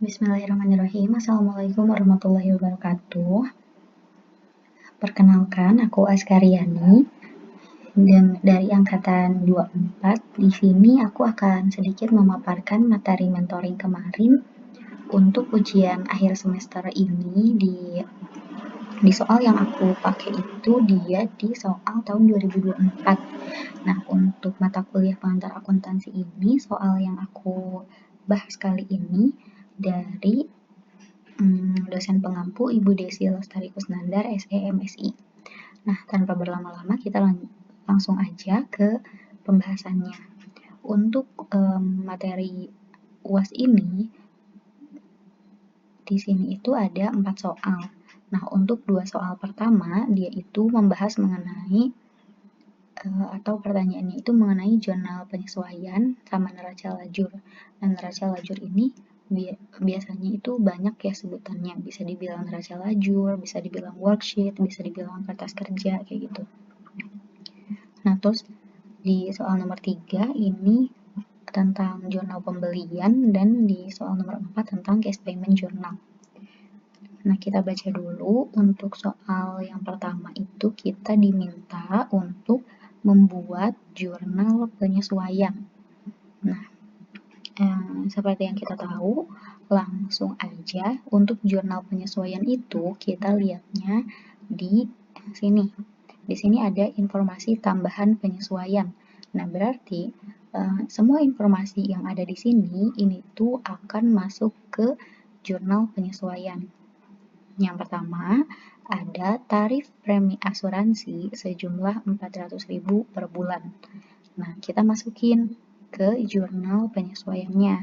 Bismillahirrahmanirrahim. Assalamualaikum warahmatullahi wabarakatuh. Perkenalkan, aku Askaryani dan dari angkatan 24. Di sini aku akan sedikit memaparkan materi mentoring kemarin untuk ujian akhir semester ini di soal yang aku pakai itu dia di soal tahun 2024. Nah, untuk mata kuliah pengantar akuntansi ini, soal yang aku bahas kali ini dari dosen pengampu Ibu Desi Lestari Kusnandar, SE MSI. Nah, tanpa berlama-lama kita langsung aja ke pembahasannya. Untuk materi UAS ini, di sini itu ada 4 soal. Nah, untuk 2 soal pertama, dia itu membahas mengenai atau pertanyaannya itu mengenai jurnal penyesuaian sama neraca lajur. Dan neraca lajur ini biasanya itu banyak ya sebutannya, bisa dibilang neraca lajur, bisa dibilang worksheet, bisa dibilang kertas kerja, kayak gitu. Nah, terus di soal nomor 3 ini tentang jurnal pembelian, dan di soal nomor 4 tentang cash payment journal. Nah, kita baca dulu. Untuk soal yang pertama itu kita diminta untuk membuat jurnal penyesuaian. Nah, seperti yang kita tahu, langsung aja untuk jurnal penyesuaian itu kita lihatnya di sini. Di sini ada informasi tambahan penyesuaian. Nah, berarti semua informasi yang ada di sini ini tuh akan masuk ke jurnal penyesuaian. Yang pertama, ada tarif premi asuransi sejumlah 400.000 per bulan. Nah, kita masukin ke jurnal penyesuaiannya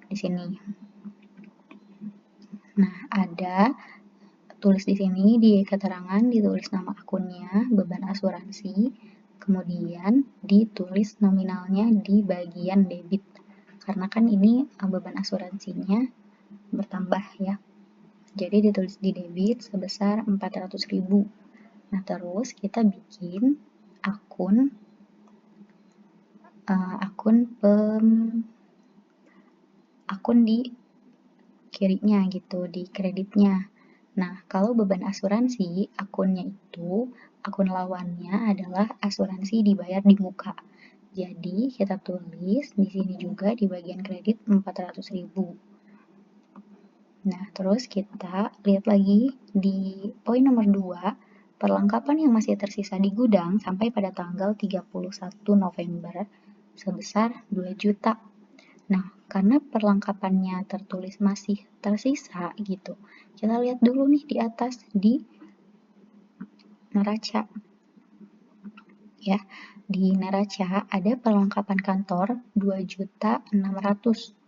di sini. Nah, ada tulis di sini di keterangan ditulis nama akunnya, beban asuransi, kemudian ditulis nominalnya di bagian debit. Karena kan ini beban asuransinya bertambah ya. Jadi ditulis di debit sebesar 400.000. Nah, terus kita bikin akun di kirinya gitu, di kreditnya. Nah, kalau beban asuransi, akunnya itu, akun lawannya adalah asuransi dibayar di muka. Jadi, kita tulis di sini juga di bagian kredit 400.000. Nah, terus kita lihat lagi di poin nomor 2, perlengkapan yang masih tersisa di gudang sampai pada tanggal 31 November sebesar 2 juta. Nah, karena perlengkapannya tertulis masih tersisa gitu, kita lihat dulu nih di atas di neraca. Ya, di neraca ada perlengkapan kantor 2.600.000.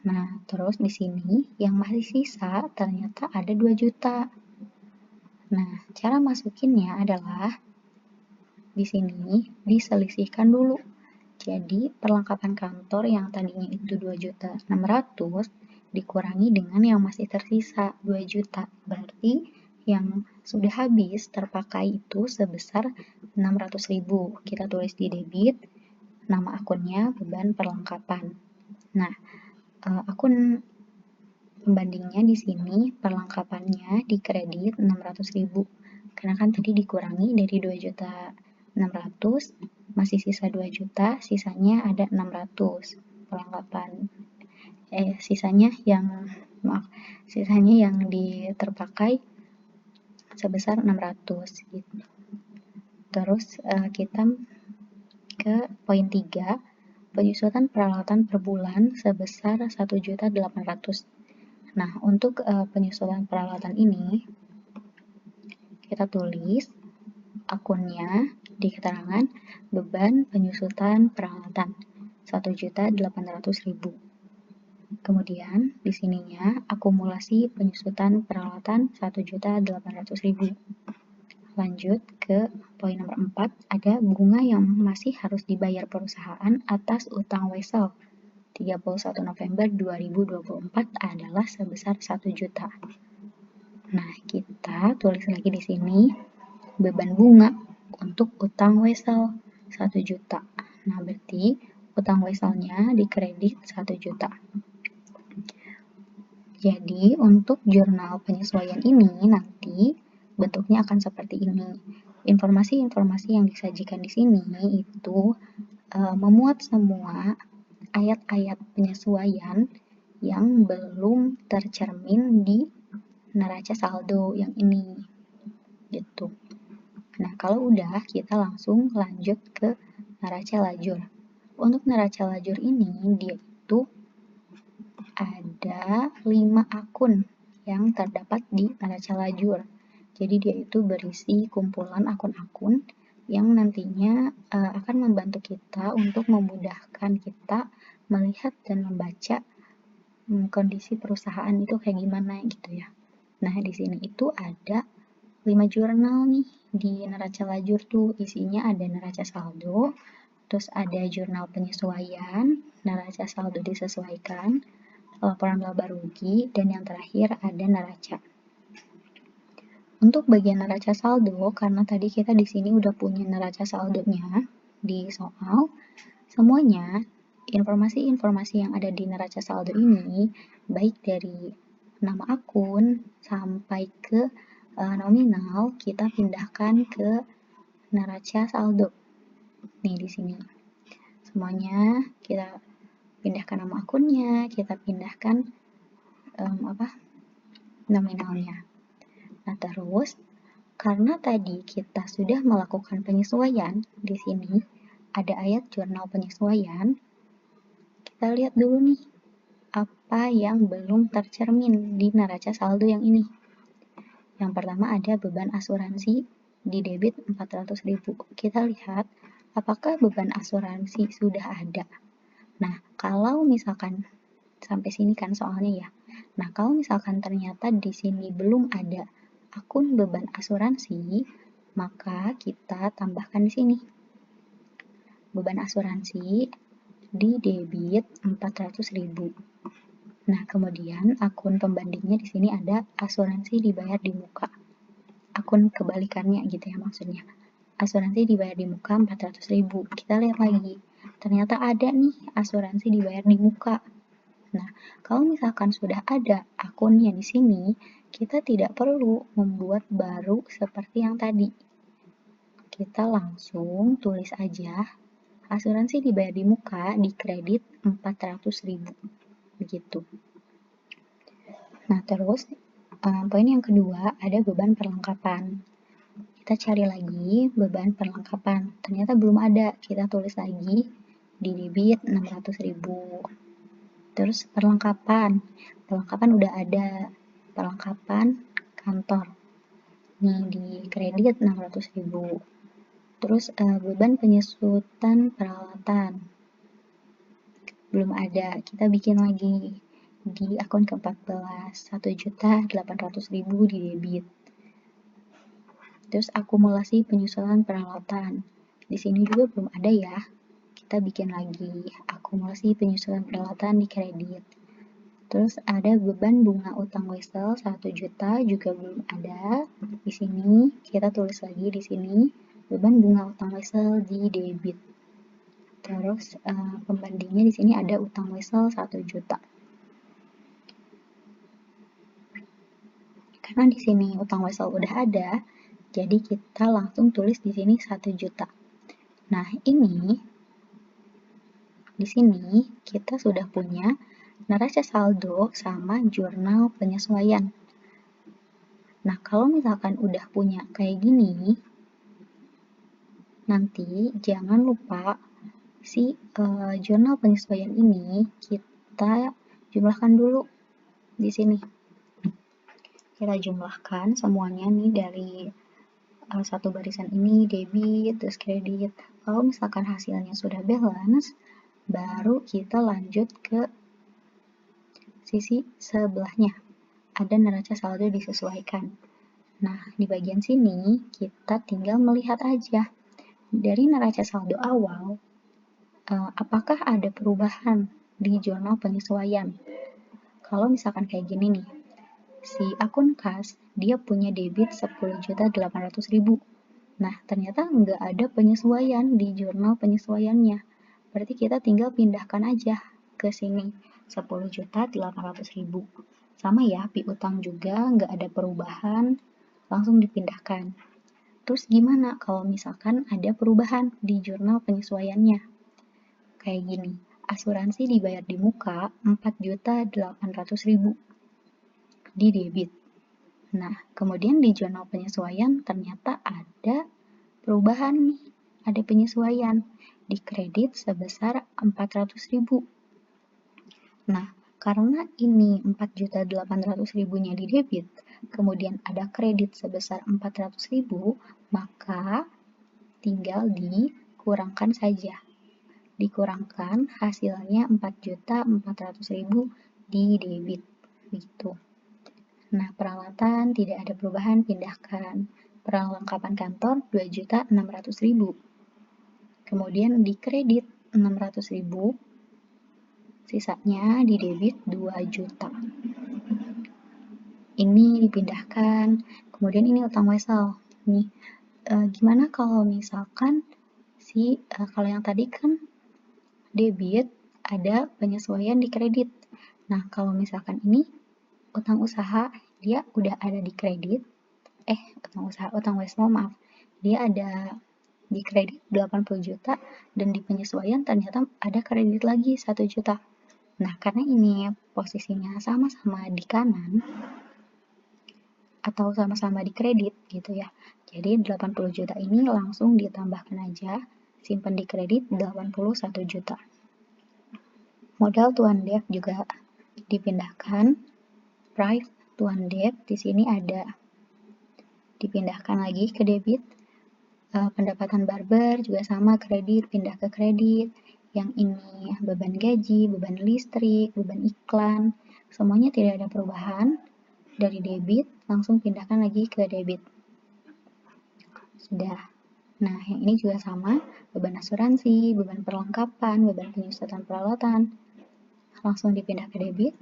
Nah, terus di sini yang masih sisa ternyata ada 2 juta. Nah, cara masukinnya adalah di sini diselisihkan dulu. Jadi, perlengkapan kantor yang tadinya itu 2.600.000 dikurangi dengan yang masih tersisa 2 juta. Berarti yang sudah habis terpakai itu sebesar 600.000. Kita tulis di debit, nama akunnya beban perlengkapan. Nah, akun pembandingnya di sini perlengkapannya di kredit 600.000. Karena kan tadi dikurangi dari 2.600.000 masih sisa 2 juta, sisanya ada 600 perlengkapan. Sisanya yang terpakai sebesar 600 gitu. Terus kita ke poin 3, penyusutan peralatan per bulan sebesar 1.800.000. Nah, untuk penyusutan peralatan ini kita tulis akunnya di keterangan beban penyusutan peralatan 1.800.000. Kemudian di sininya akumulasi penyusutan peralatan 1.800.000. Lanjut ke poin nomor 4, ada bunga yang masih harus dibayar perusahaan atas utang wesel 31 November 2024 adalah sebesar 1 juta. Nah, kita tulis lagi di sini beban bunga untuk utang wesel 1 juta. Nah, berarti utang weselnya dikredit 1 juta. Jadi untuk jurnal penyesuaian ini nanti bentuknya akan seperti ini. Informasi-informasi yang disajikan di sini itu memuat semua ayat-ayat penyesuaian yang belum tercermin di neraca saldo yang ini gitu. Nah, kalau udah kita langsung lanjut ke neraca lajur. Untuk neraca lajur ini dia itu ada 5 akun yang terdapat di neraca lajur. Jadi dia itu berisi kumpulan akun-akun yang nantinya akan membantu kita untuk memudahkan kita melihat dan membaca kondisi perusahaan itu kayak gimana gitu ya. Nah, di sini itu ada 5 jurnal nih di neraca lajur tuh, isinya ada neraca saldo, terus ada jurnal penyesuaian, neraca saldo disesuaikan, laporan laba rugi, dan yang terakhir ada neraca. Untuk bagian neraca saldo, karena tadi kita di sini udah punya neraca saldonya di soal, semuanya informasi-informasi yang ada di neraca saldo ini, baik dari nama akun sampai ke nominal, kita pindahkan ke neraca saldo. Nih di sini. Semuanya kita pindahkan nama akunnya, kita pindahkan nominalnya. Nah, terus karena tadi kita sudah melakukan penyesuaian, di sini ada ayat jurnal penyesuaian. Kita lihat dulu nih apa yang belum tercermin di neraca saldo yang ini. Yang pertama ada beban asuransi di debit 400.000. Kita lihat apakah beban asuransi sudah ada. Nah, kalau misalkan sampai sini kan soalnya ya. Nah, kalau misalkan ternyata di sini belum ada akun beban asuransi, maka kita tambahkan di sini. Beban asuransi di debit 400.000. Nah, kemudian akun pembandingnya di sini ada asuransi dibayar di muka. Akun kebalikannya gitu ya maksudnya. Asuransi dibayar di muka 400.000. Kita lihat lagi. Ternyata ada nih asuransi dibayar di muka. Nah, kalau misalkan sudah ada akunnya di sini, kita tidak perlu membuat baru seperti yang tadi. Kita langsung tulis aja asuransi dibayar di muka di kredit 400.000. Begitu. Nah, terus poin yang kedua ada beban perlengkapan. Kita cari lagi beban perlengkapan. Ternyata belum ada. Kita tulis lagi di debit 600.000. Terus perlengkapan udah ada, perlengkapan kantor nih di kredit 600.000. Terus beban penyusutan peralatan belum ada, kita bikin lagi di akun ke-14 1.800.000 di debit. Terus akumulasi penyusutan peralatan di sini juga belum ada ya. Kita bikin lagi akumulasi penyusutan peralatan di kredit. Terus ada beban bunga utang wesel 1 juta juga belum ada. Di sini kita tulis lagi di sini beban bunga utang wesel di debit. Terus pembandingnya di sini ada utang wesel 1 juta. Karena di sini utang wesel udah ada, jadi kita langsung tulis di sini 1 juta. Nah, ini di sini kita sudah punya neraca saldo sama jurnal penyesuaian. Nah, kalau misalkan udah punya kayak gini, nanti jangan lupa si jurnal penyesuaian ini kita jumlahkan dulu di sini. Kita jumlahkan semuanya nih dari satu barisan ini debit terus kredit. Kalau misalkan hasilnya sudah balance, baru kita lanjut ke sisi sebelahnya, ada neraca saldo disesuaikan. Nah, di bagian sini kita tinggal melihat aja dari neraca saldo awal, apakah ada perubahan di jurnal penyesuaian. Kalau misalkan kayak gini nih, si akun kas dia punya debit 10.800.000. Nah, ternyata nggak ada penyesuaian di jurnal penyesuaiannya. Berarti kita tinggal pindahkan aja ke sini 10.800.000. sama ya, piutang juga nggak ada perubahan, langsung dipindahkan. Terus gimana kalau misalkan ada perubahan di jurnal penyesuaiannya? Kayak gini, asuransi dibayar di muka 4.800.000 di debit. Nah, kemudian di jurnal penyesuaian ternyata ada perubahan nih, ada penyesuaian di kredit sebesar 400.000. Nah, karena ini 4.800.000-nya di debit, kemudian ada kredit sebesar 400.000, maka tinggal dikurangkan saja. Dikurangkan hasilnya 4.400.000 di debit. Gitu. Nah, peralatan tidak ada perubahan, pindahkan. Perlengkapan kantor 2.600.000. Kemudian di kredit 600.000, sisanya di debit 2 juta. Ini dipindahkan. Kemudian ini utang wesel. Nih, gimana kalau misalkan kalau yang tadi kan debit ada penyesuaian di kredit. Nah, kalau misalkan ini utang usaha, dia udah ada di kredit. Utang wesel, maaf. Dia ada di kredit 80 juta dan di penyesuaian ternyata ada kredit lagi 1 juta. Nah, karena ini posisinya sama-sama di kanan atau sama-sama di kredit gitu ya. Jadi 80 juta ini langsung ditambahkan aja, simpan di kredit 81 juta. Modal tuan debt juga dipindahkan. Price tuan debt di sini ada. Dipindahkan lagi ke debit. Pendapatan barber juga sama, kredit pindah ke kredit. Yang ini beban gaji, beban listrik, beban iklan, semuanya tidak ada perubahan. Dari debit langsung pindahkan lagi ke debit. Sudah. Nah, yang ini juga sama, beban asuransi, beban perlengkapan, beban penyusutan peralatan, langsung dipindah ke debit.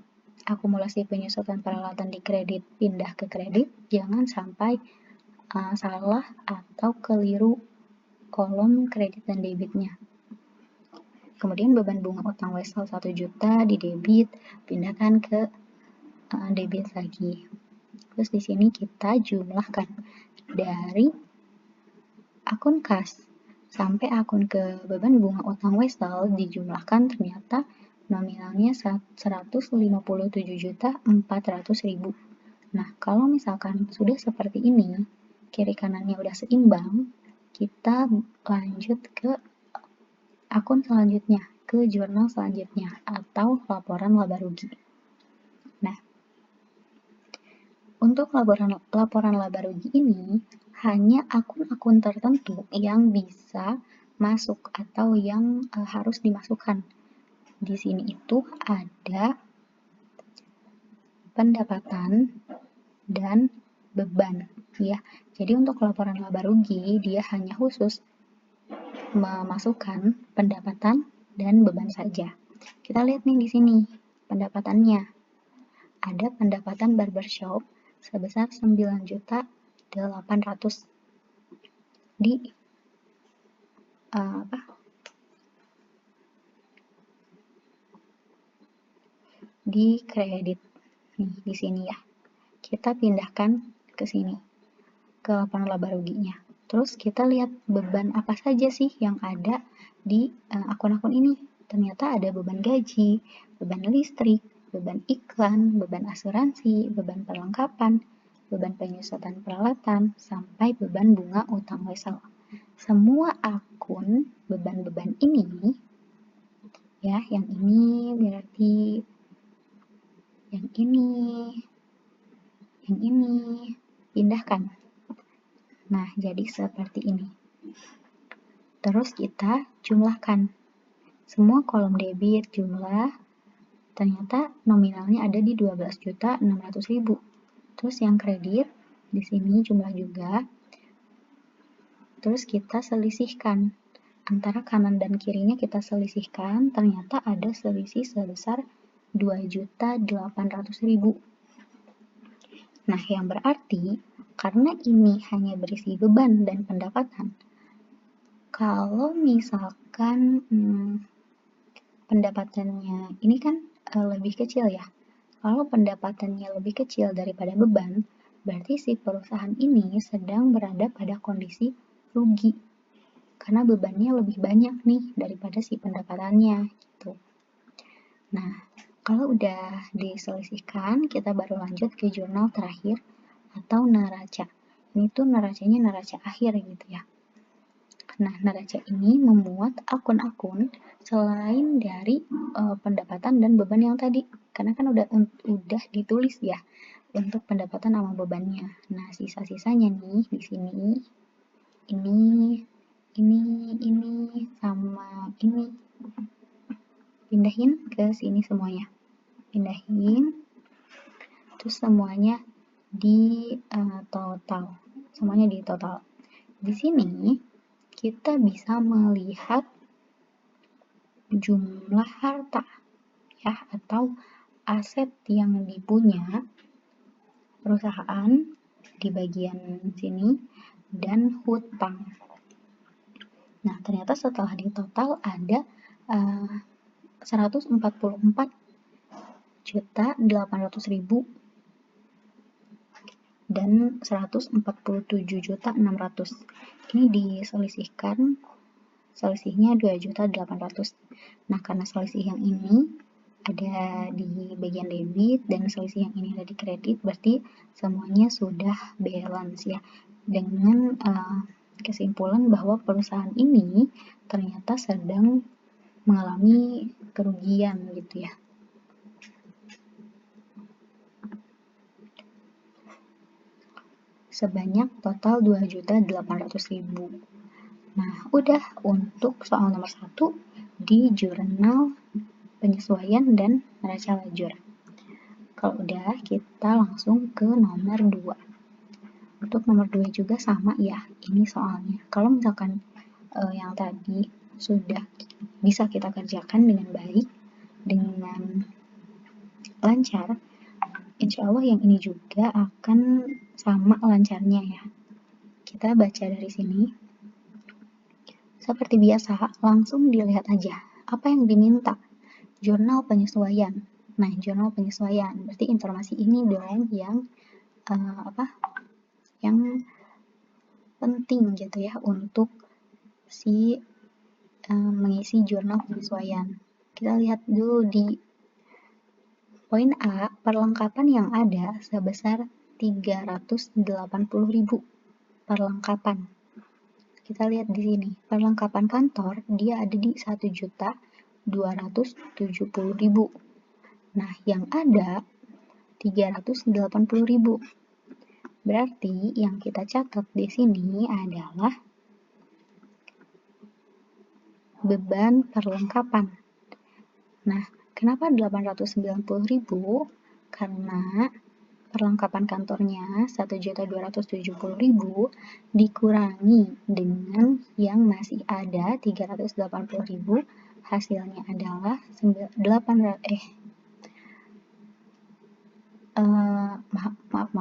Akumulasi penyusutan peralatan di kredit pindah ke kredit, jangan sampai salah atau keliru kolom kredit dan debitnya. Kemudian beban bunga utang wesel 1 juta di debit, pindahkan ke debit lagi. Terus di sini kita jumlahkan dari akun kas sampai akun ke beban bunga utang wesel dijumlahkan, ternyata nominalnya 157.400.000. Nah, kalau misalkan sudah seperti ini, kiri kanannya udah seimbang, kita lanjut ke akun selanjutnya, ke jurnal selanjutnya, atau laporan laba rugi. Nah, untuk laporan laba rugi ini, hanya akun-akun tertentu yang bisa masuk atau yang harus dimasukkan. Di sini itu ada pendapatan dan beban, ya. Jadi untuk laporan laba rugi, dia hanya khusus memasukkan pendapatan dan beban saja. Kita lihat nih di sini pendapatannya. Ada pendapatan barbershop sebesar 9.800.000 di kredit. Nih di sini ya. Kita pindahkan ke sini, ke laporan laba ruginya. Terus kita lihat beban apa saja sih yang ada di akun-akun ini. Ternyata ada beban gaji, beban listrik, beban iklan, beban asuransi, beban perlengkapan, beban penyusutan peralatan, sampai beban bunga utang wesel. Semua akun beban-beban ini, ya, yang ini berarti yang ini, pindahkan. Nah, jadi seperti ini. Terus kita jumlahkan. Semua kolom debit jumlah, ternyata nominalnya ada di 12.600.000. Terus yang kredit, di sini jumlah juga. Terus kita selisihkan. Antara kanan dan kirinya kita selisihkan, ternyata ada selisih sebesar 2.800.000. Nah, yang berarti karena ini hanya berisi beban dan pendapatan, kalau misalkan pendapatannya ini kan lebih kecil ya, Kalau pendapatannya lebih kecil daripada beban, berarti si perusahaan ini sedang berada pada kondisi rugi. Karena bebannya lebih banyak nih daripada si pendapatannya gitu. Nah, kalau udah diselisihkan, kita baru lanjut ke jurnal terakhir atau neraca. Ini tuh neracanya neraca akhir gitu ya. Nah, neraca ini memuat akun-akun selain dari pendapatan dan beban yang tadi. Karena kan udah ditulis ya untuk pendapatan sama bebannya. Nah, sisa-sisanya nih di sini ini sama ini. Pindahin ke sini semuanya. Pindahin. Terus semuanya di total. Semuanya di total. Di sini kita bisa melihat jumlah harta ya atau aset yang dipunya perusahaan di bagian sini dan hutang. Nah, ternyata setelah di total ada 144.800.000 dan 147.600. Ini diselisihkan, selisihnya 2.800.000. Nah, karena selisih yang ini ada di bagian debit dan selisih yang ini ada di kredit, berarti semuanya sudah balance ya. Dengan kesimpulan bahwa perusahaan ini ternyata sedang mengalami kerugian gitu ya. Sebanyak total 2.800.000. Nah, udah untuk soal nomor 1 di jurnal penyesuaian dan neraca lajur. Kalau udah, kita langsung ke nomor 2. Untuk nomor 2 juga sama ya, ini soalnya. Kalau misalkan yang tadi sudah bisa kita kerjakan dengan baik, dengan lancar, insya Allah yang ini juga akan sama lancarnya ya. Kita baca dari sini. Seperti biasa, langsung dilihat aja apa yang diminta. Jurnal penyesuaian. Nah, jurnal penyesuaian berarti informasi ini dong yang yang penting gitu ya untuk si mengisi jurnal penyesuaian. Kita lihat dulu di poin A, perlengkapan yang ada sebesar 380.000 perlengkapan. Kita lihat di sini, perlengkapan kantor dia ada di 1.270.000. Nah, yang ada 380.000. Berarti yang kita catat di sini adalah beban perlengkapan. Nah, kenapa 890.000? Karena perlengkapan kantornya 1.270.000 dikurangi dengan yang masih ada 380.000, hasilnya adalah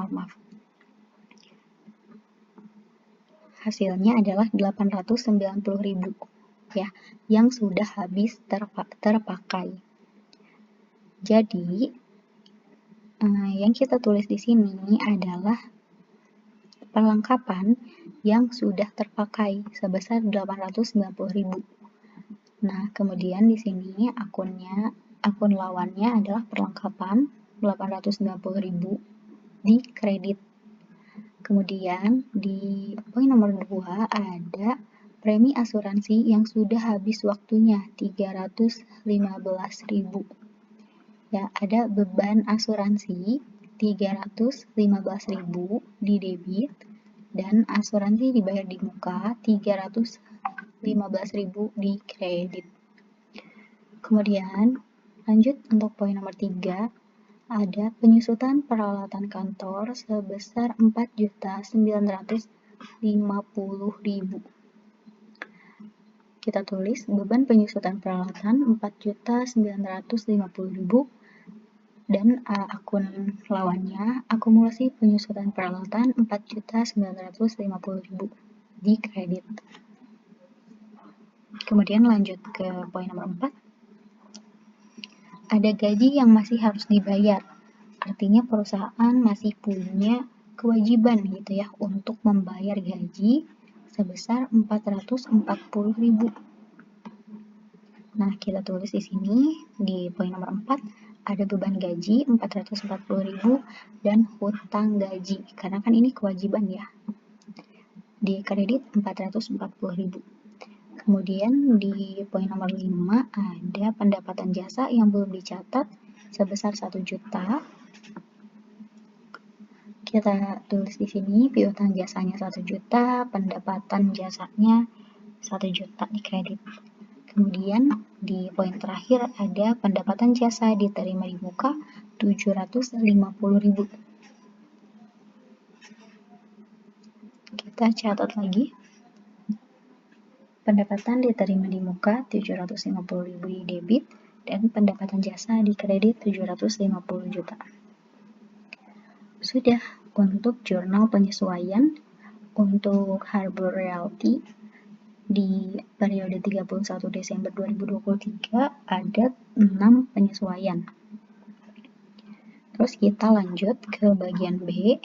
maaf. Hasilnya adalah 890.000 ya, yang sudah habis terpakai. Jadi, yang kita tulis di sini adalah perlengkapan yang sudah terpakai sebesar 890.000. Nah, kemudian di sini akun lawannya adalah perlengkapan 890.000 di kredit. Kemudian di poin nomor 2 ada premi asuransi yang sudah habis waktunya 315.000. Ya, ada beban asuransi 315.000 di debit dan asuransi dibayar di muka 315.000 di kredit. Kemudian lanjut untuk poin nomor 3, ada penyusutan peralatan kantor sebesar 4.950.000. Kita tulis beban penyusutan peralatan 4.950.000 dan akun lawannya akumulasi penyusutan peralatan 4.950.000 di kredit. Kemudian lanjut ke poin nomor 4. Ada gaji yang masih harus dibayar artinya perusahaan masih punya kewajiban gitu ya untuk membayar gaji sebesar 440.000. Nah, kita tulis di sini di poin nomor 4 ada beban gaji 440.000 dan hutang gaji. Karena kan ini kewajiban ya. Di kredit 440.000. Kemudian di poin nomor 5 ada pendapatan jasa yang belum dicatat sebesar 1 juta. Kita tulis di sini piutang jasanya 1 juta, pendapatan jasanya 1 juta di kredit. Kemudian di poin terakhir ada pendapatan jasa diterima di muka 750.000. Kita catat lagi. Pendapatan diterima di muka 750.000 di debit dan pendapatan jasa di kredit 750 juta. Sudah untuk jurnal penyesuaian untuk Harbor Realty di periode 31 Desember 2023 ada 6 penyesuaian. Terus kita lanjut ke bagian B,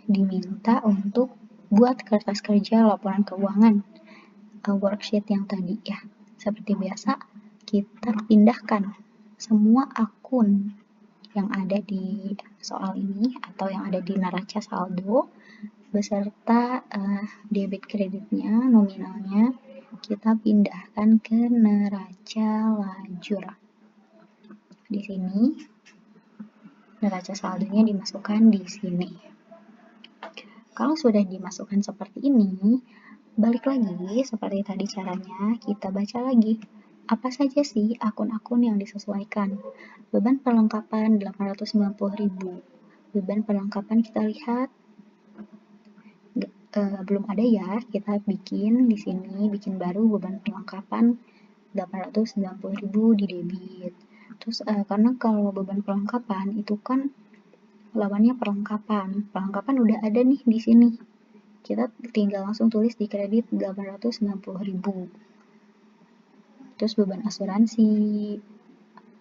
diminta untuk buat kertas kerja laporan keuangan, worksheet yang tadi ya. Seperti biasa, kita pindahkan semua akun yang ada di soal ini atau yang ada di neraca saldo beserta debit kreditnya, nominalnya, kita pindahkan ke neraca lajur. Di sini neraca saldonya dimasukkan di sini. Kalau sudah dimasukkan seperti ini, balik lagi seperti tadi caranya, kita baca lagi. Apa saja sih akun-akun yang disesuaikan? Beban perlengkapan 890.000. Beban perlengkapan kita lihat belum ada ya, kita bikin di sini, bikin baru beban perlengkapan 890.000 di debit. Terus karena kalau beban perlengkapan itu kan lawannya perlengkapan. Perlengkapan udah ada nih di sini. Kita tinggal langsung tulis di kredit 890.000. Terus beban asuransi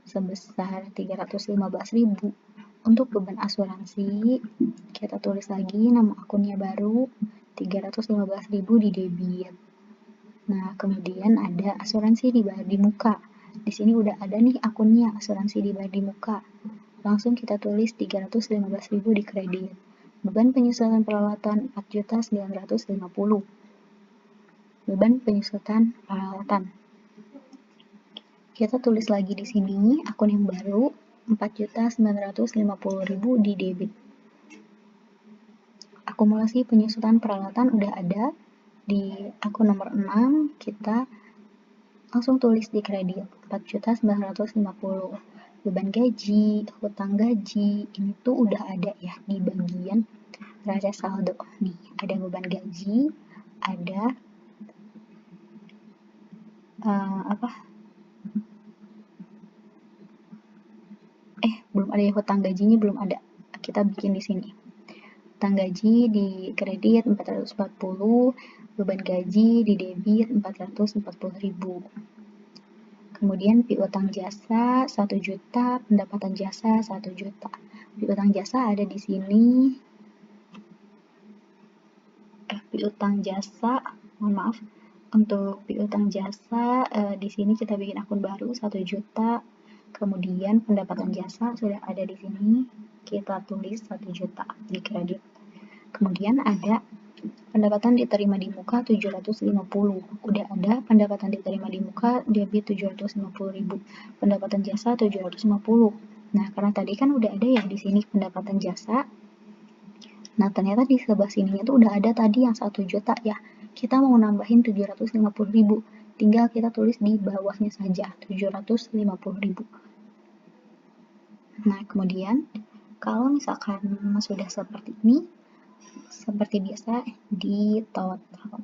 sebesar 315.000. Untuk beban asuransi, kita tulis lagi nama akunnya baru 315.000 di debit. Nah, kemudian ada asuransi dibayar di muka. Di sini udah ada nih akunnya asuransi dibayar di muka. Langsung kita tulis 315.000 di kredit. Beban penyusutan peralatan 4.950. Beban penyusutan peralatan. Kita tulis lagi di sini akun yang baru 4.950.000 di debit. Akumulasi penyusutan peralatan udah ada di akun nomor 6, kita langsung tulis di kredit 4.950. Beban gaji, hutang gaji, ini tuh udah ada ya di bagian neraca saldo. Nih, ada beban gaji, ada belum ada ya, hutang gajinya belum ada. Kita bikin di sini. Hutang gaji di kredit 440, beban gaji di debit 440.000. Kemudian piutang jasa 1 juta, pendapatan jasa 1 juta. Piutang jasa ada di sini. Piutang jasa, mohon maaf. Untuk piutang jasa di sini kita bikin akun baru 1 juta. Kemudian pendapatan jasa sudah ada di sini, kita tulis 1 juta di kredit. Kemudian ada pendapatan diterima di muka 750. Udah ada pendapatan diterima di muka debit 750.000. Pendapatan jasa 750. Nah, karena tadi kan udah ada ya di sini pendapatan jasa. Nah, ternyata di sebelah sininya tuh udah ada tadi yang 1 juta ya. Kita mau nambahin 750.000. Tinggal kita tulis di bawahnya saja, 750.000. Nah, kemudian kalau misalkan sudah seperti ini, seperti biasa di total.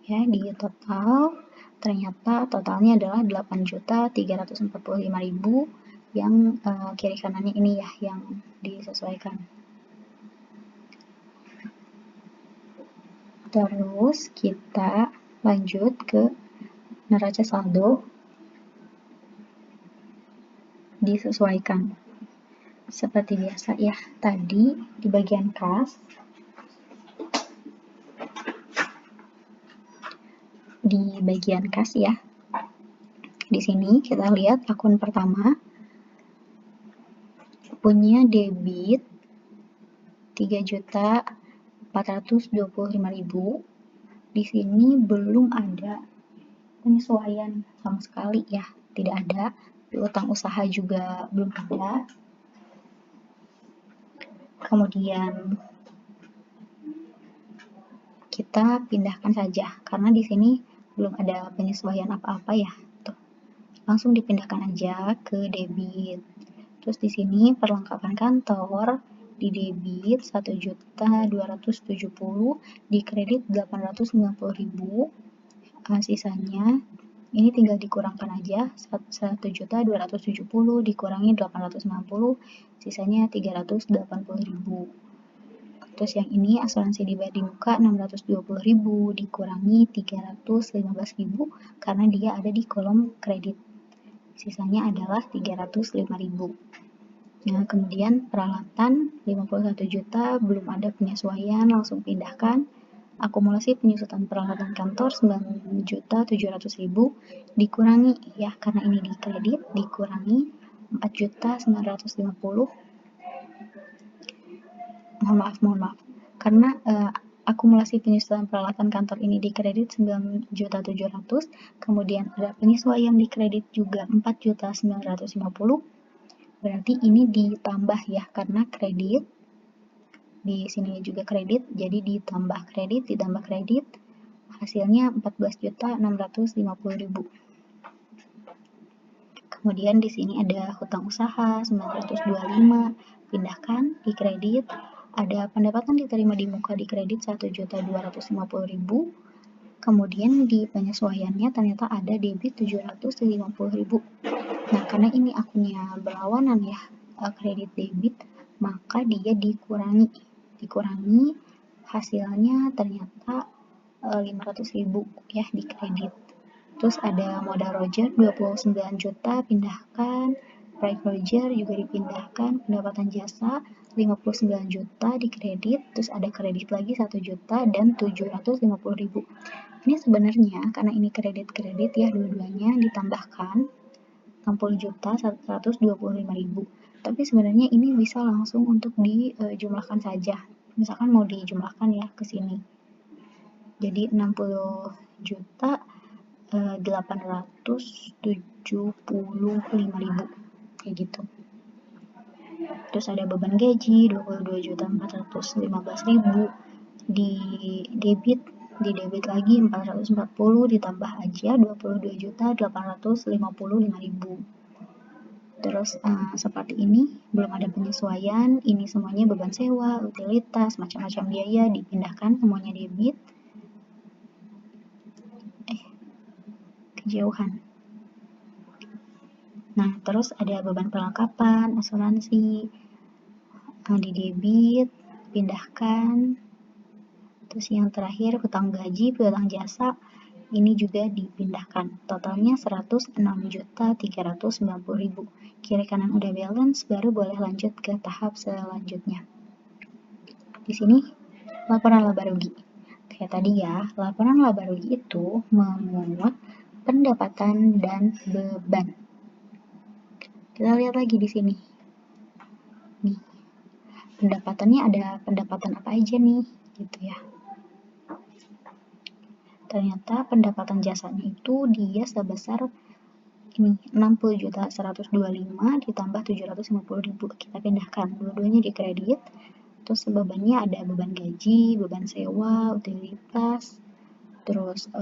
Ya, di total ternyata totalnya adalah 8.345.000 yang kiri kanannya ini ya yang disesuaikan. Terus kita lanjut ke neraca saldo. disesuaikan. Seperti biasa ya, tadi di bagian kas, ya. Di sini kita lihat akun pertama punya debit 3.425.000. Di sini belum ada penyesuaian sama sekali ya, tidak ada. Di utang usaha juga belum ada. Kemudian kita pindahkan saja karena di sini belum ada penyesuaian apa-apa ya. Tuh. Langsung dipindahkan aja ke debit. Terus di sini perlengkapan kantor di debit 1.270.000, di kredit 890.000. Sisanya ini tinggal dikurangkan aja, 1.270 dikurangi 890, sisanya 380.000. Terus yang ini asuransi dibayar di muka 620.000 dikurangi 315.000 karena dia ada di kolom kredit. Sisanya adalah 305.000. Nah, kemudian peralatan 51 juta belum ada penyesuaian, langsung pindahkan. Akumulasi penyusutan peralatan kantor 9.700.000 dikurangi ya karena ini di kredit, dikurangi 4.950. Mohon maaf. Karena akumulasi penyusutan peralatan kantor ini di kredit 9.700.000, kemudian ada penyesuaian di kredit juga 4.950. Berarti ini ditambah ya karena kredit. Di sini juga kredit, jadi ditambah kredit, hasilnya 14.650.000. Kemudian di sini ada hutang usaha 925, pindahkan di kredit. Ada pendapatan diterima di muka di kredit 1.250.000. Kemudian di penyesuaiannya ternyata ada debit 750.000. Nah, karena ini akunnya berlawanan ya, kredit debit, maka dia dikurangi hasilnya ternyata 500.000 ya di kredit. Terus ada modal Roger 29 juta pindahkan, proyek Roger juga dipindahkan, pendapatan jasa 59 juta di kredit, terus ada kredit lagi 1 juta dan 750.000. Ini sebenarnya karena ini kredit ya dua-duanya ditambahkan 60 juta 125.000. Tapi sebenarnya ini bisa langsung untuk dijumlahkan saja. Misalkan mau dijumlahkan ya ke sini. Jadi 60 juta 875.000 kayak gitu. Terus ada beban gaji 22.415.000 di debit lagi 440 ditambah aja 22.855.000. Terus seperti ini belum ada penyesuaian, ini semuanya beban sewa, utilitas, macam-macam biaya dipindahkan semuanya debit. Kejauhan. Nah, terus ada beban perlengkapan, asuransi, di debit, pindahkan. Terus yang terakhir hutang gaji, piutang jasa, ini juga dipindahkan. Totalnya 106.390.000. Kiri kanan udah balance, baru boleh lanjut ke tahap selanjutnya. Di sini laporan laba rugi. Kayak tadi ya, laporan laba rugi itu memungut pendapatan dan beban. Kita lihat lagi di sini. Nih, pendapatannya ada pendapatan apa aja nih, gitu ya. Ternyata pendapatan jasanya itu dia sebesar ini 60.125 ditambah 750.000. Kita pindahkan dua-duanya di kredit. Terus bebannya ada beban gaji, beban sewa, utilitas, terus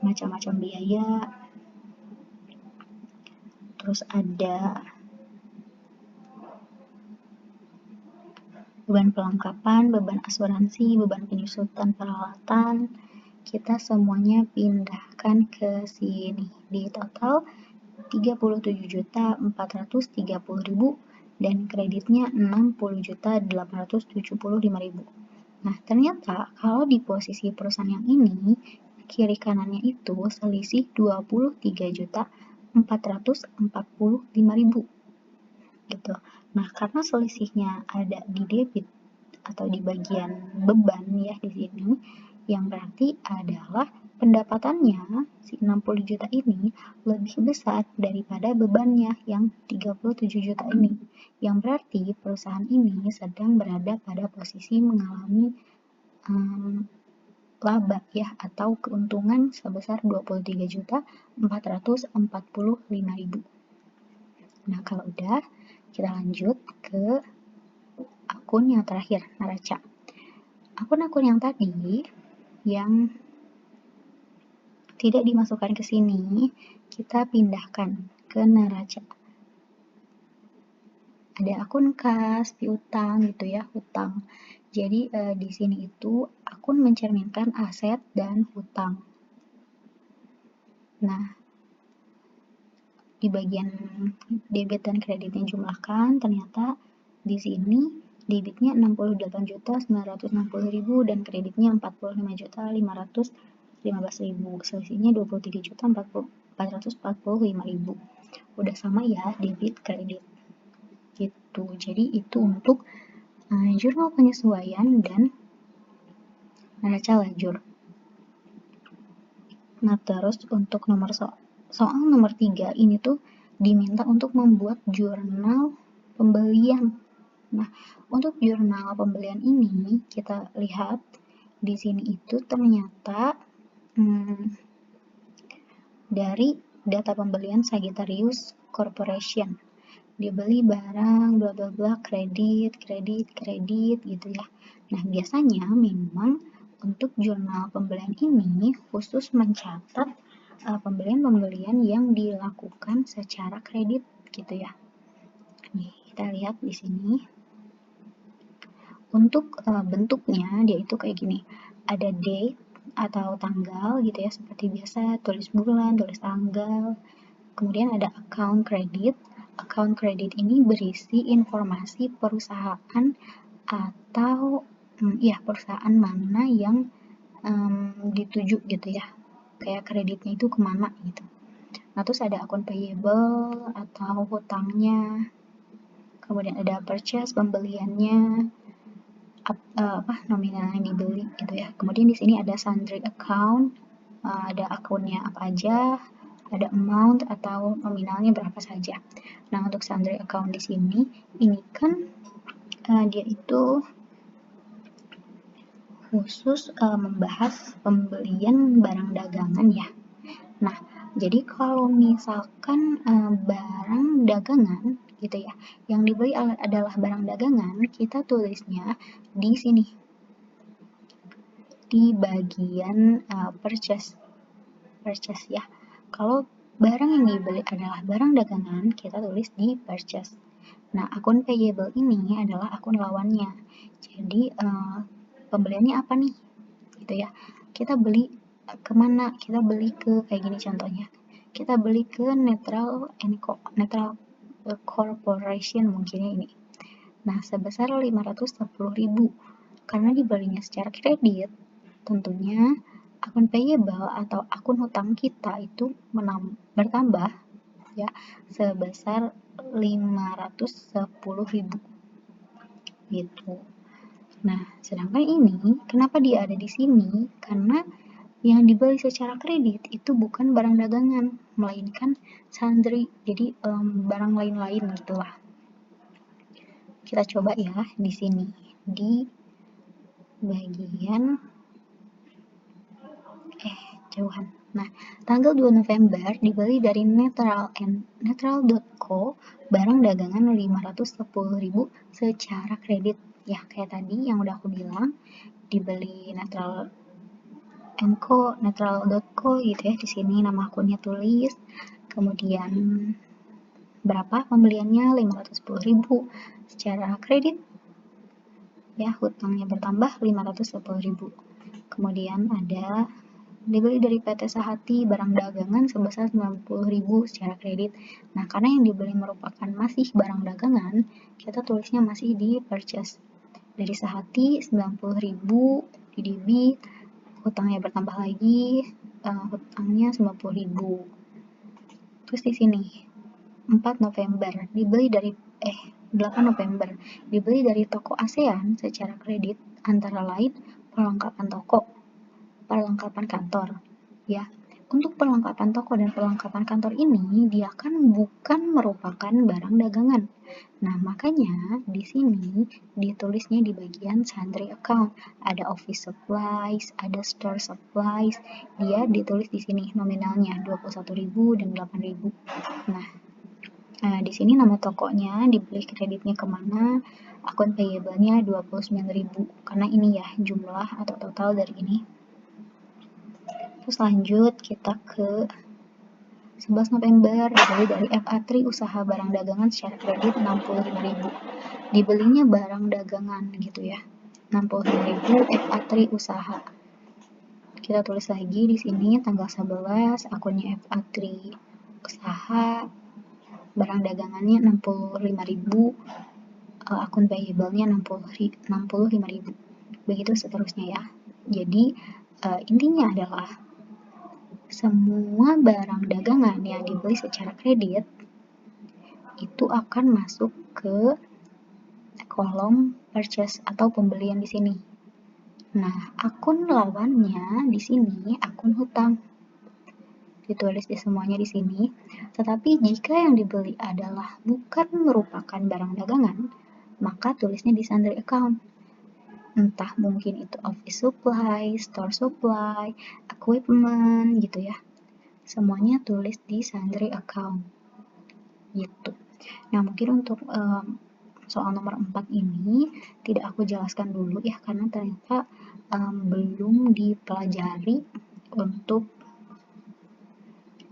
macam-macam biaya. Terus ada beban pelengkapan, beban asuransi, beban penyusutan peralatan. Kita semuanya pindahkan ke sini. Di total 37.430.000 dan kreditnya 60.875.000. Nah, ternyata kalau di posisi perusahaan yang ini, kiri kanannya itu selisih 23.445.000. gitu. Nah, karena selisihnya ada di debit atau di bagian beban ya di sini, yang berarti adalah pendapatannya si 60 juta ini lebih besar daripada bebannya yang 37 juta ini. Yang berarti perusahaan ini sedang berada pada posisi mengalami laba ya atau keuntungan sebesar 23.445.000. Nah, kalau udah kita lanjut ke akun yang terakhir, neraca. Akun-akun yang tadi yang tidak dimasukkan ke sini, kita pindahkan ke neraca. Ada akun kas, piutang gitu ya, hutang. Jadi di sini itu akun mencerminkan aset dan hutang. Nah, di bagian debit dan kreditnya jumlahkan, ternyata di sini debitnya 68.960.000 dan kreditnya 45.515.000. Selisihnya 23.445.000. Udah sama ya debit kredit. Gitu. Jadi itu untuk jurnal penyesuaian dan neraca lajur. Nah, terus untuk soal nomor 3 ini tuh diminta untuk membuat jurnal pembelian. Nah, untuk jurnal pembelian ini kita lihat di sini itu ternyata dari data pembelian Sagittarius Corporation. Dibeli barang bla bla bla kredit gitu ya. Nah, biasanya memang untuk jurnal pembelian ini khusus mencatat pembelian-pembelian yang dilakukan secara kredit gitu ya. Nih, kita lihat di sini. Untuk bentuknya dia itu kayak gini. Ada date atau tanggal gitu ya, seperti biasa tulis bulan, tulis tanggal. Kemudian ada account credit. Account credit ini berisi informasi perusahaan atau perusahaan mana yang dituju gitu ya, kayak kreditnya itu kemana gitu. Nah, terus ada akun payable atau hutangnya, kemudian ada purchase pembeliannya, nominal yang dibeli gitu ya. Kemudian di sini ada sundry account, ada akunnya apa aja, ada amount atau nominalnya berapa saja. Nah, untuk sundry account di sini, ini kan dia itu khusus membahas pembelian barang dagangan ya. Nah, jadi kalau misalkan barang dagangan gitu ya, yang dibeli adalah barang dagangan, kita tulisnya di sini di bagian purchase ya. Kalau barang yang dibeli adalah barang dagangan, kita tulis di purchase. Nah, akun payable ini adalah akun lawannya. Jadi pembeliannya apa nih? Gitu ya. Kita beli kemana? Kita beli ke kayak gini contohnya. Kita beli ke Neutral Corporation mungkinnya ini. Nah, sebesar 510.000. Karena dibelinya secara kredit, tentunya akun payable atau akun hutang kita itu bertambah ya sebesar 510.000 gitu. Nah, sedangkan ini kenapa dia ada di sini? Karena yang dibeli secara kredit itu bukan barang dagangan, melainkan sundry, jadi barang lain-lain gitulah. Kita coba ya di sini di bagian jauhan. Nah, tanggal 2 November dibeli dari Neutral.co barang dagangan 510.000 secara kredit. Ya, kayak tadi yang udah aku bilang, dibeli Neutral.co gitu ya. Di sini nama akunnya tulis. Kemudian berapa pembeliannya? 510.000 secara kredit. Ya, hutangnya bertambah 510.000. Kemudian ada dibeli dari PT Sahati barang dagangan sebesar 90.000 secara kredit. Nah, karena yang dibeli merupakan masih barang dagangan, kita tulisnya masih di purchase. Dari Sahati 90.000 di debit, hutangnya bertambah lagi, hutangnya 90.000. Terus di sini 4 November dibeli dari 8 November dibeli dari toko ASEAN secara kredit, antara lain perlengkapan toko, perlengkapan kantor, ya. Untuk perlengkapan toko dan perlengkapan kantor ini dia kan bukan merupakan barang dagangan. Nah, makanya di sini ditulisnya di bagian sundry account. Ada office supplies, ada store supplies. Dia ditulis di sini nominalnya 21.000 dan 8.000. Nah, di sini nama tokonya, dibeli kreditnya kemana, akun payable-nya 29.000. Karena ini ya jumlah atau total dari ini. Terus lanjut kita ke 11 November dibeli dari FA3 usaha barang dagangan secara kredit 65.000. Dibelinya barang dagangan gitu ya. 65.000 FA3 usaha. Kita tulis lagi di sini tanggal 11 akunnya FA3 usaha, barang dagangannya 65.000, akun payable-nya 65.000. Begitu seterusnya ya. Jadi intinya adalah semua barang dagangan yang dibeli secara kredit itu akan masuk ke kolom purchase atau pembelian di sini. Nah, akun lawannya di sini akun hutang. Ditulis di semuanya di sini. Tetapi jika yang dibeli adalah bukan merupakan barang dagangan, maka tulisnya di sundry account. Entah mungkin itu office supply, store supply, equipment gitu ya. Semuanya tulis di sundry account. Gitu. Nah, mungkin untuk soal nomor 4 ini tidak aku jelaskan dulu ya, karena ternyata belum dipelajari untuk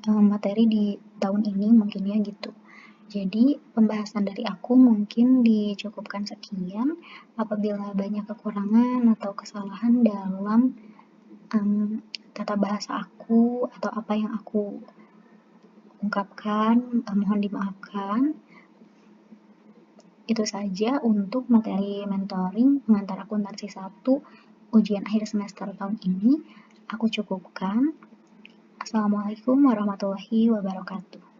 materi di tahun ini mungkin ya gitu. Jadi pembahasan dari aku mungkin dicukupkan sekian. Apabila banyak kekurangan atau kesalahan dalam tata bahasa aku atau apa yang aku ungkapkan, mohon dimaafkan. Itu saja untuk materi mentoring pengantar akuntansi 1 ujian akhir semester tahun ini. Aku cukupkan. Assalamualaikum warahmatullahi wabarakatuh.